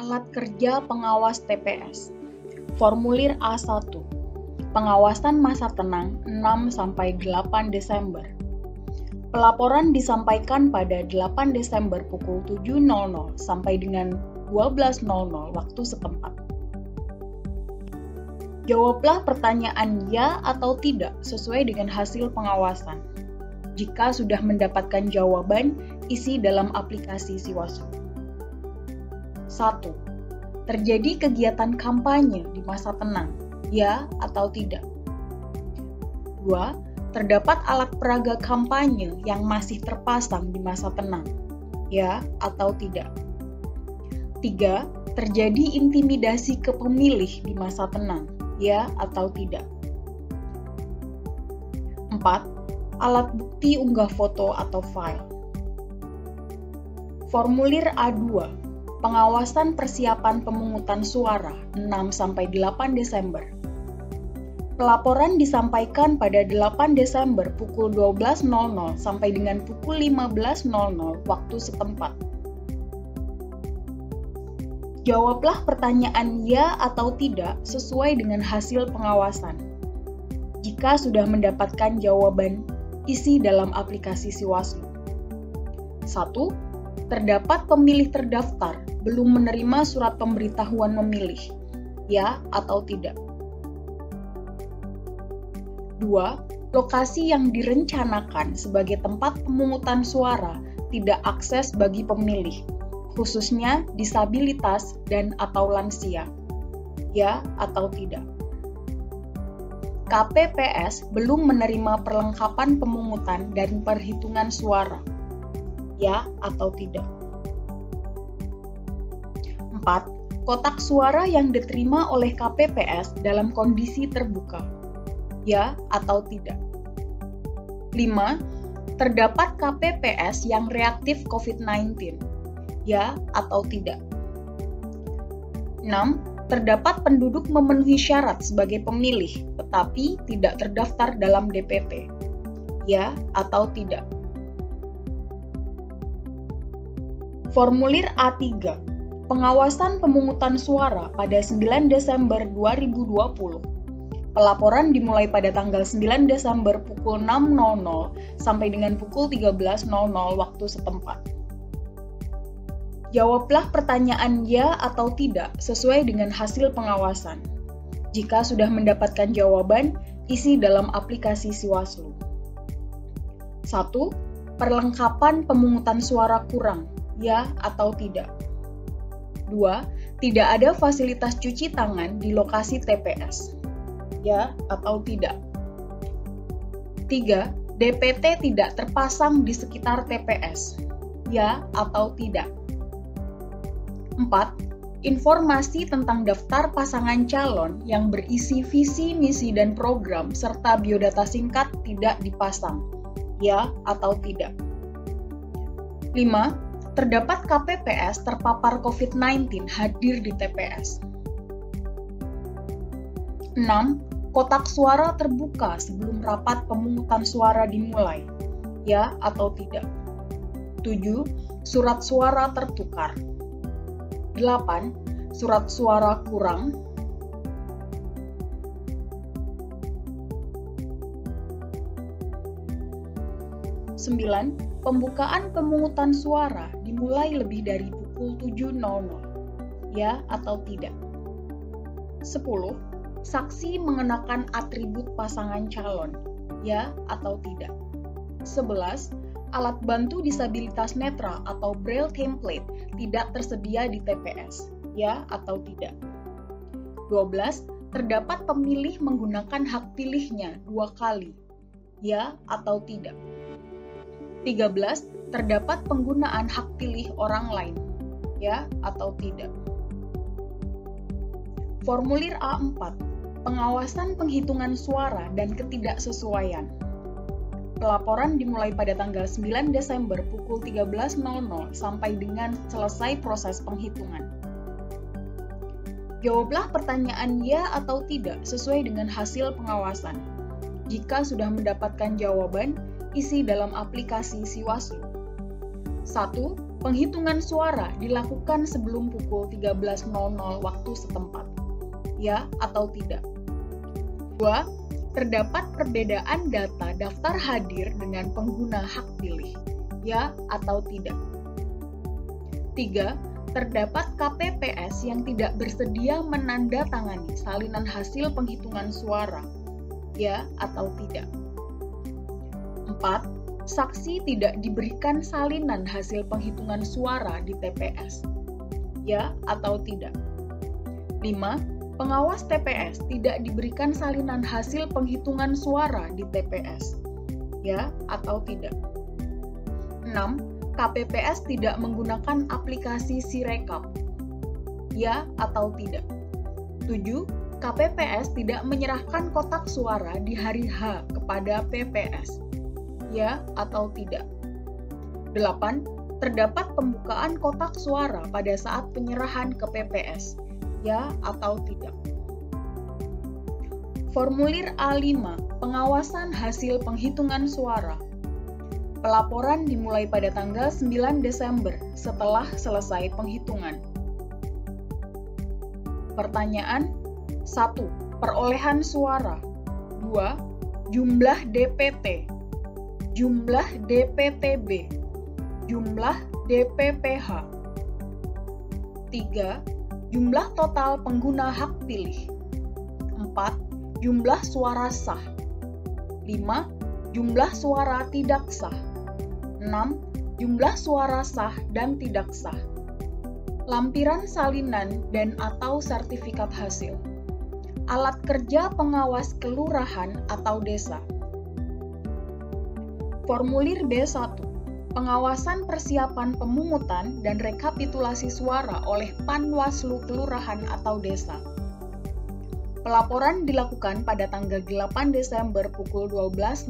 alat kerja pengawas TPS. Formulir A1. Pengawasan masa tenang 6-8 Desember. Pelaporan disampaikan pada 8 Desember pukul 7.00 sampai dengan 12.00 waktu setempat. Jawablah pertanyaan ya atau tidak sesuai dengan hasil pengawasan. Jika sudah mendapatkan jawaban, isi dalam aplikasi Siwaslu. 1. Terjadi kegiatan kampanye di masa tenang, ya atau tidak? 2. Terdapat alat peraga kampanye yang masih terpasang di masa tenang, ya atau tidak? 3. Terjadi intimidasi ke pemilih di masa tenang, ya atau tidak? 4. Alat bukti unggah foto atau file. Formulir A2. Pengawasan persiapan pemungutan suara 6-8 Desember. Pelaporan disampaikan pada 8 Desember pukul 12.00 sampai dengan pukul 15.00 waktu setempat. Jawablah pertanyaan ya atau tidak sesuai dengan hasil pengawasan. Jika sudah mendapatkan jawaban, isi dalam aplikasi Siwaslu. 1. Terdapat pemilih terdaftar belum menerima surat pemberitahuan memilih, ya atau tidak? 2. Lokasi yang direncanakan sebagai tempat pemungutan suara tidak akses bagi pemilih, khususnya disabilitas dan atau lansia, ya atau tidak? KPPS belum menerima perlengkapan pemungutan dan perhitungan suara, ya atau tidak? 4. Kotak suara yang diterima oleh KPPS dalam kondisi terbuka, ya atau tidak? 5. Terdapat KPPS yang reaktif COVID-19, ya atau tidak? 6. Terdapat penduduk memenuhi syarat sebagai pemilih, tetapi tidak terdaftar dalam DPT, ya atau tidak? Formulir A3. Pengawasan pemungutan suara pada 9 Desember 2020. Pelaporan dimulai pada tanggal 9 Desember pukul 6.00 sampai dengan pukul 13.00 waktu setempat. Jawablah pertanyaan ya atau tidak sesuai dengan hasil pengawasan. Jika sudah mendapatkan jawaban, isi dalam aplikasi Siwaslu. 1. Perlengkapan pemungutan suara kurang, ya atau tidak? 2. Tidak ada fasilitas cuci tangan di lokasi TPS, ya atau tidak? 3. DPT tidak terpasang di sekitar TPS, ya atau tidak? 4. Informasi tentang daftar pasangan calon yang berisi visi, misi, dan program serta biodata singkat tidak dipasang, ya atau tidak? 5. Terdapat KPPS terpapar COVID-19 hadir di TPS. 6. Kotak suara terbuka sebelum rapat pemungutan suara dimulai, ya atau tidak? 7. Surat suara tertukar. 8. Surat suara kurang. 9. Pembukaan pemungutan suara dimulai lebih dari pukul 7.00, ya atau tidak? 10. Saksi mengenakan atribut pasangan calon, ya atau tidak? 11. Alat bantu disabilitas netra atau Braille template tidak tersedia di TPS, ya atau tidak? 12. Terdapat pemilih menggunakan hak pilihnya 2 kali, ya atau tidak? 13. Terdapat penggunaan hak pilih orang lain, ya atau tidak? Formulir A4. Pengawasan penghitungan suara dan ketidaksesuaian. Pelaporan dimulai pada tanggal 9 Desember pukul 13.00 sampai dengan selesai proses penghitungan. Jawablah pertanyaan ya atau tidak sesuai dengan hasil pengawasan. Jika sudah mendapatkan jawaban, isi dalam aplikasi Siwaslu. 1. Penghitungan suara dilakukan sebelum pukul 13.00 waktu setempat. Ya atau tidak? 2. Terdapat perbedaan data daftar hadir dengan pengguna hak pilih. Ya atau tidak? 3. Terdapat KPPS yang tidak bersedia menandatangani salinan hasil penghitungan suara. Ya atau tidak? 4. Saksi tidak diberikan salinan hasil penghitungan suara di TPS. Ya atau tidak? 5. Pengawas TPS tidak diberikan salinan hasil penghitungan suara di TPS. Ya atau tidak? 6. KPPS tidak menggunakan aplikasi Sirekap. Ya atau tidak? 7. KPPS tidak menyerahkan kotak suara di hari H kepada PPS. Ya atau tidak? 8. Terdapat pembukaan kotak suara pada saat penyerahan ke PPS. Ya atau tidak? Formulir A5, pengawasan hasil penghitungan suara. Pelaporan dimulai pada tanggal 9 Desember setelah selesai penghitungan. Pertanyaan 1. Perolehan suara. 2. Jumlah DPT, jumlah DPTB, jumlah DPPH. 3. Jumlah total pengguna hak pilih. 4. Jumlah suara sah. 5. Jumlah suara tidak sah. 6. Jumlah suara sah dan tidak sah. Lampiran salinan dan atau sertifikat hasil. Alat kerja pengawas kelurahan atau desa. Formulir B1. Pengawasan persiapan pemungutan dan rekapitulasi suara oleh Panwaslu kelurahan atau desa. Pelaporan dilakukan pada tanggal 8 Desember pukul 12.00.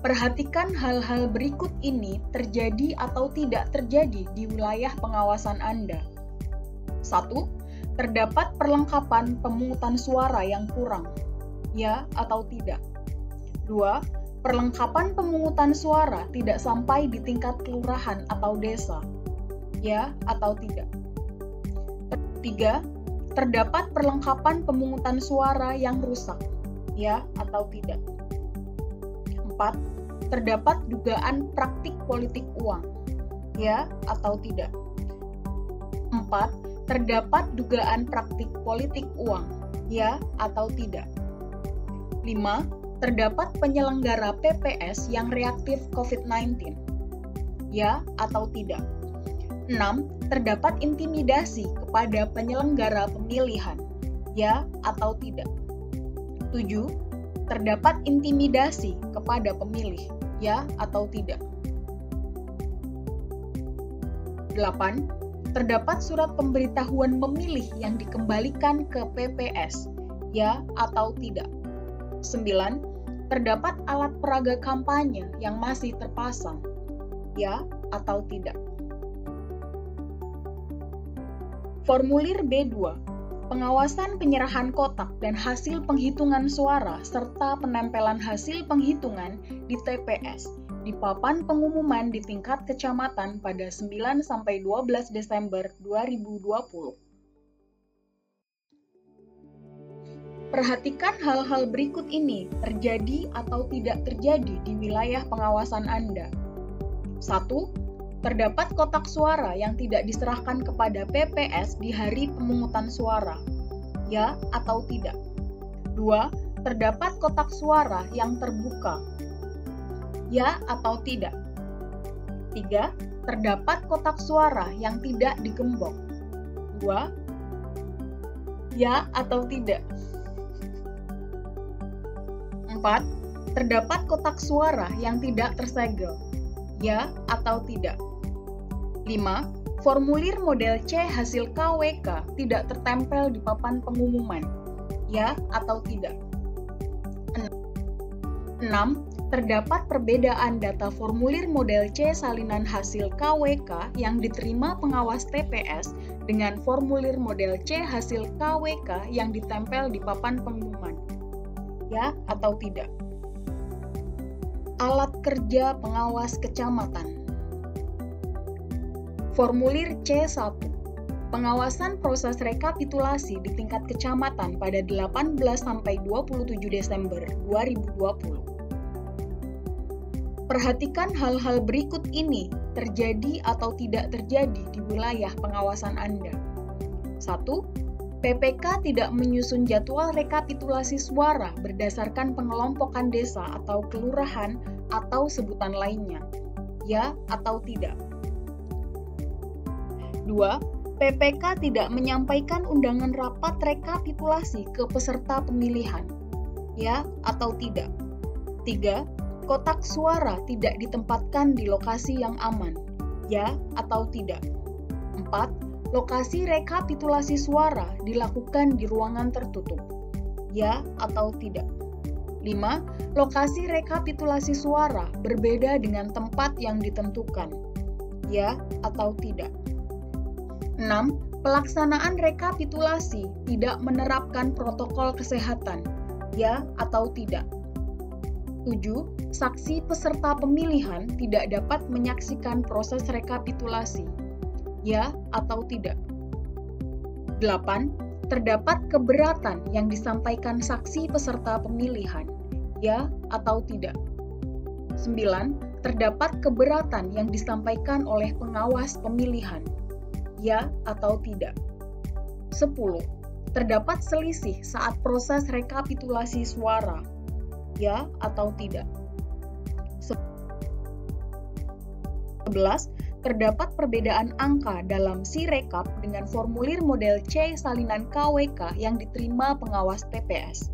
Perhatikan hal-hal berikut ini terjadi atau tidak terjadi di wilayah pengawasan Anda. 1. Terdapat perlengkapan pemungutan suara yang kurang. Ya atau tidak? 2. Perlengkapan pemungutan suara tidak sampai di tingkat kelurahan atau desa. Ya atau tidak? 3. Terdapat perlengkapan pemungutan suara yang rusak. Ya atau tidak? 4. Terdapat dugaan praktik politik uang. Ya atau tidak? 4. Terdapat dugaan praktik politik uang. Ya atau tidak? 5. Terdapat penyelenggara PPS yang reaktif COVID-19. Ya atau tidak? 6. Terdapat intimidasi kepada penyelenggara pemilihan. Ya atau tidak? 7. Terdapat intimidasi kepada pemilih. Ya atau tidak? 8. Terdapat surat pemberitahuan memilih yang dikembalikan ke PPS. Ya atau tidak? 9. Terdapat alat peraga kampanye yang masih terpasang. Ya atau tidak? Formulir B2. Pengawasan penyerahan kotak dan hasil penghitungan suara serta penempelan hasil penghitungan di TPS di papan pengumuman di tingkat kecamatan pada 9-12 Desember 2020. Perhatikan hal-hal berikut ini terjadi atau tidak terjadi di wilayah pengawasan Anda. 1. Terdapat kotak suara yang tidak diserahkan kepada PPS di hari pemungutan suara. Ya atau tidak? 2. Terdapat kotak suara yang terbuka. Ya atau tidak? 3. Terdapat kotak suara yang tidak digembok. 2. Ya atau tidak? 4. Terdapat kotak suara yang tidak tersegel. Ya atau tidak? 5. Formulir model C hasil KWK tidak tertempel di papan pengumuman. Ya atau tidak? 6. Terdapat perbedaan data formulir model C salinan hasil KWK yang diterima pengawas TPS dengan formulir model C hasil KWK yang ditempel di papan pengumuman. Ya atau tidak? Alat kerja pengawas kecamatan. Formulir C1. Pengawasan proses rekapitulasi di tingkat kecamatan pada 18-27 Desember 2020. Perhatikan hal-hal berikut ini terjadi atau tidak terjadi di wilayah pengawasan Anda. 1. PPK tidak menyusun jadwal rekapitulasi suara berdasarkan pengelompokan desa atau kelurahan atau sebutan lainnya. Ya atau tidak? 2. PPK tidak menyampaikan undangan rapat rekapitulasi ke peserta pemilihan. Ya atau tidak? 3. Kotak suara tidak ditempatkan di lokasi yang aman. Ya atau tidak? 4. Lokasi rekapitulasi suara dilakukan di ruangan tertutup. Ya atau tidak? 5. Lokasi rekapitulasi suara berbeda dengan tempat yang ditentukan. Ya atau tidak? 6. Pelaksanaan rekapitulasi tidak menerapkan protokol kesehatan. Ya atau tidak? 7. Saksi peserta pemilihan tidak dapat menyaksikan proses rekapitulasi. Ya atau tidak? 8. Terdapat keberatan yang disampaikan saksi peserta pemilihan. Ya atau tidak? 9. Terdapat keberatan yang disampaikan oleh pengawas pemilihan. Ya atau tidak? 10. Terdapat selisih saat proses rekapitulasi suara. Ya atau tidak? 11. Terdapat perbedaan angka dalam Sirekap dengan formulir model C salinan KWK yang diterima pengawas TPS.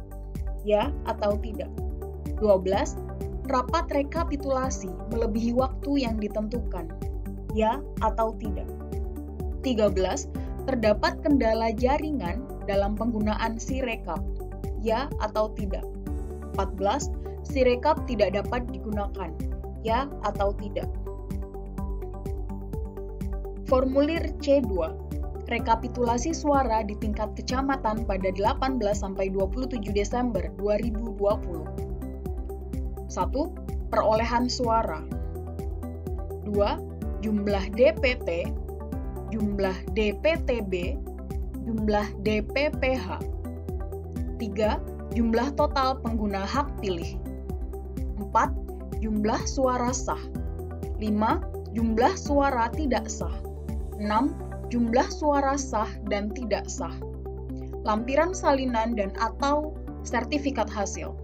Ya atau tidak? 12. Rapat rekapitulasi melebihi waktu yang ditentukan. Ya atau tidak? 13. Terdapat kendala jaringan dalam penggunaan Sirekap. Ya atau tidak? 14. Sirekap tidak dapat digunakan. Ya atau tidak? Formulir C2. Rekapitulasi suara di tingkat kecamatan pada 18-27 Desember 2020. 1. Perolehan suara. 2. Jumlah DPT, jumlah DPTB, jumlah DPPH. 3. Jumlah total pengguna hak pilih. 4. Jumlah suara sah. 5. Jumlah suara tidak sah. 6. Jumlah suara sah dan tidak sah. Lampiran salinan dan atau sertifikat hasil.